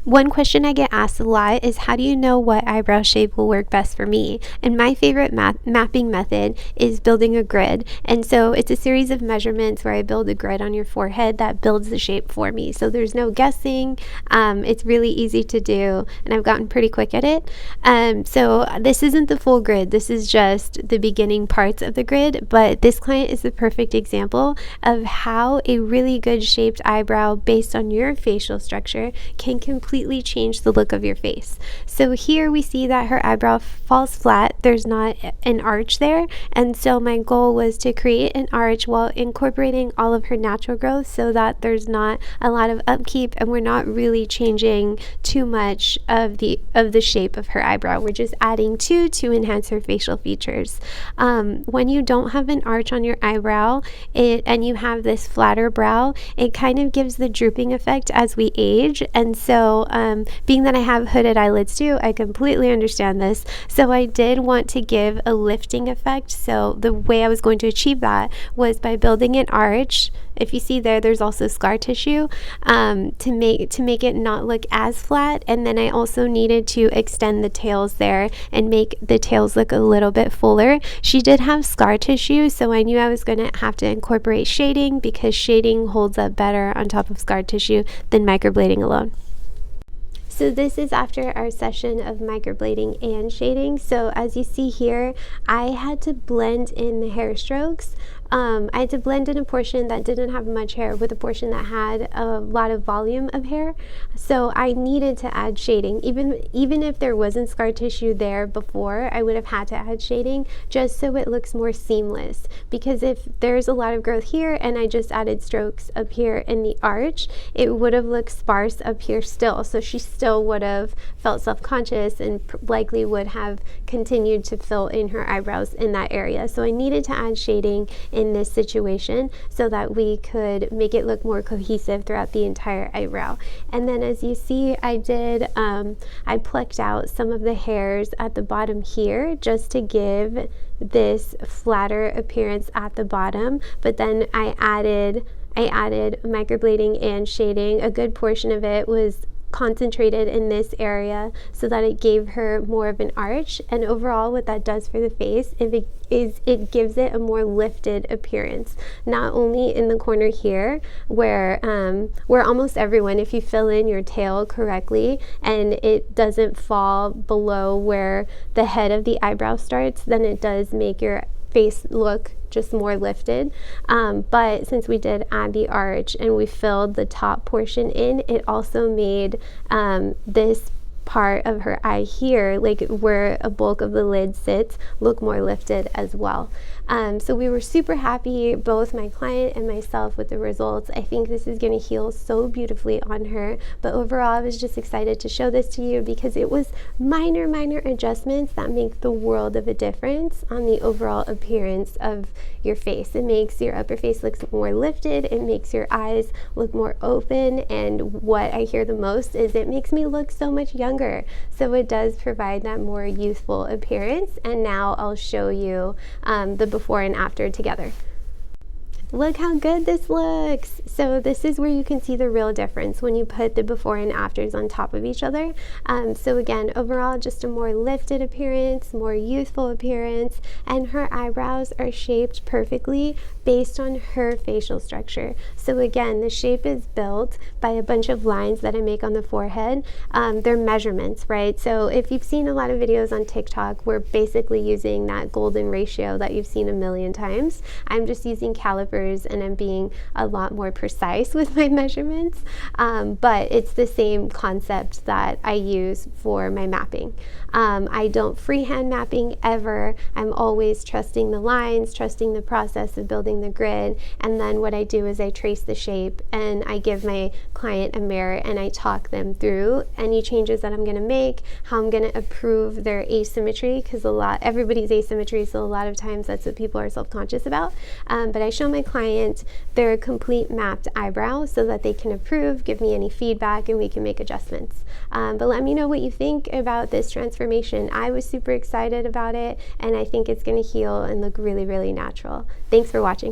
One question I get asked a lot is, how do you know what eyebrow shape will work best for me? And my favorite mapping method is building a grid. And so it's a series of measurements where I build a grid on your forehead that builds the shape for me. So there's no guessing. It's really easy to do, and I've gotten pretty quick at it. So this isn't the full grid. This is just the beginning parts of the grid, but this client is the perfect example of how a really good shaped eyebrow based on your facial structure can completely change the look of your face. So here we see that her eyebrow falls flat. There's not an arch there, and so my goal was to create an arch while incorporating all of her natural growth so that there's not a lot of upkeep and we're not really changing too much of the shape of her eyebrow. We're just adding to enhance her facial features. When you don't have an arch on your eyebrow and you have this flatter brow, it kind of gives the drooping effect as we age. And so being that I have hooded eyelids too, I completely understand this. So I did want to give a lifting effect. So the way I was going to achieve that was by building an arch. If you see there's also scar tissue to make it not look as flat. And then I also needed to extend the tails there and make the tails look a little bit fuller. She did have scar tissue, so I knew I was going to have to incorporate shading because shading holds up better on top of scar tissue than microblading alone. So this is after our session of microblading and shading. So as you see here, I had to blend in the hair strokes. I had to blend in a portion that didn't have much hair with a portion that had a lot of volume of hair. So I needed to add shading. Even if there wasn't scar tissue there before, I would have had to add shading just so it looks more seamless. Because if there's a lot of growth here and I just added strokes up here in the arch, it would have looked sparse up here still. So she still would have felt self-conscious and likely would have continued to fill in her eyebrows in that area. So I needed to add shading in this situation so that we could make it look more cohesive throughout the entire eyebrow. And then as you see, I plucked out some of the hairs at the bottom here just to give this flatter appearance at the bottom, but then I added microblading and shading. A good portion of it was concentrated in this area so that it gave her more of an arch, and overall what that does for the face it gives it a more lifted appearance, not only in the corner here where almost everyone, if you fill in your tail correctly and it doesn't fall below where the head of the eyebrow starts, then it does make your face look just more lifted. But since we did add the arch and we filled the top portion in, it also made this part of her eye here, like where a bulk of the lid sits, look more lifted as well. So we were super happy, both my client and myself, with the results. I think this is going to heal so beautifully on her, but overall I was just excited to show this to you because it was minor adjustments that make the world of a difference on the overall appearance of your face. It makes your upper face look more lifted, it makes your eyes look more open, and what I hear the most is it makes me look so much younger. So it does provide that more youthful appearance, and now I'll show you the before and after together. Look how good this looks. So this is where you can see the real difference when you put the before and afters on top of each other. So again, overall, just a more lifted appearance, more youthful appearance, and her eyebrows are shaped perfectly based on her facial structure. So again, the shape is built by a bunch of lines that I make on the forehead. They're measurements, right? So if you've seen a lot of videos on TikTok, we're basically using that golden ratio that you've seen a million times. I'm just using calipers and I'm being a lot more precise with my measurements, but it's the same concept that I use for my mapping. I don't freehand mapping ever. I'm always trusting the lines, trusting the process of building the grid, and then what I do is I trace the shape and I give my client a mirror and I talk them through any changes that I'm going to make, how I'm going to improve their asymmetry, because everybody's asymmetry, so a lot of times that's what people are self-conscious about. But I show my client their complete mapped eyebrow so that they can approve, give me any feedback, and we can make adjustments. But let me know what you think about this transformation. I was super excited about it, and I think it's going to heal and look really, really natural. Thanks for watching.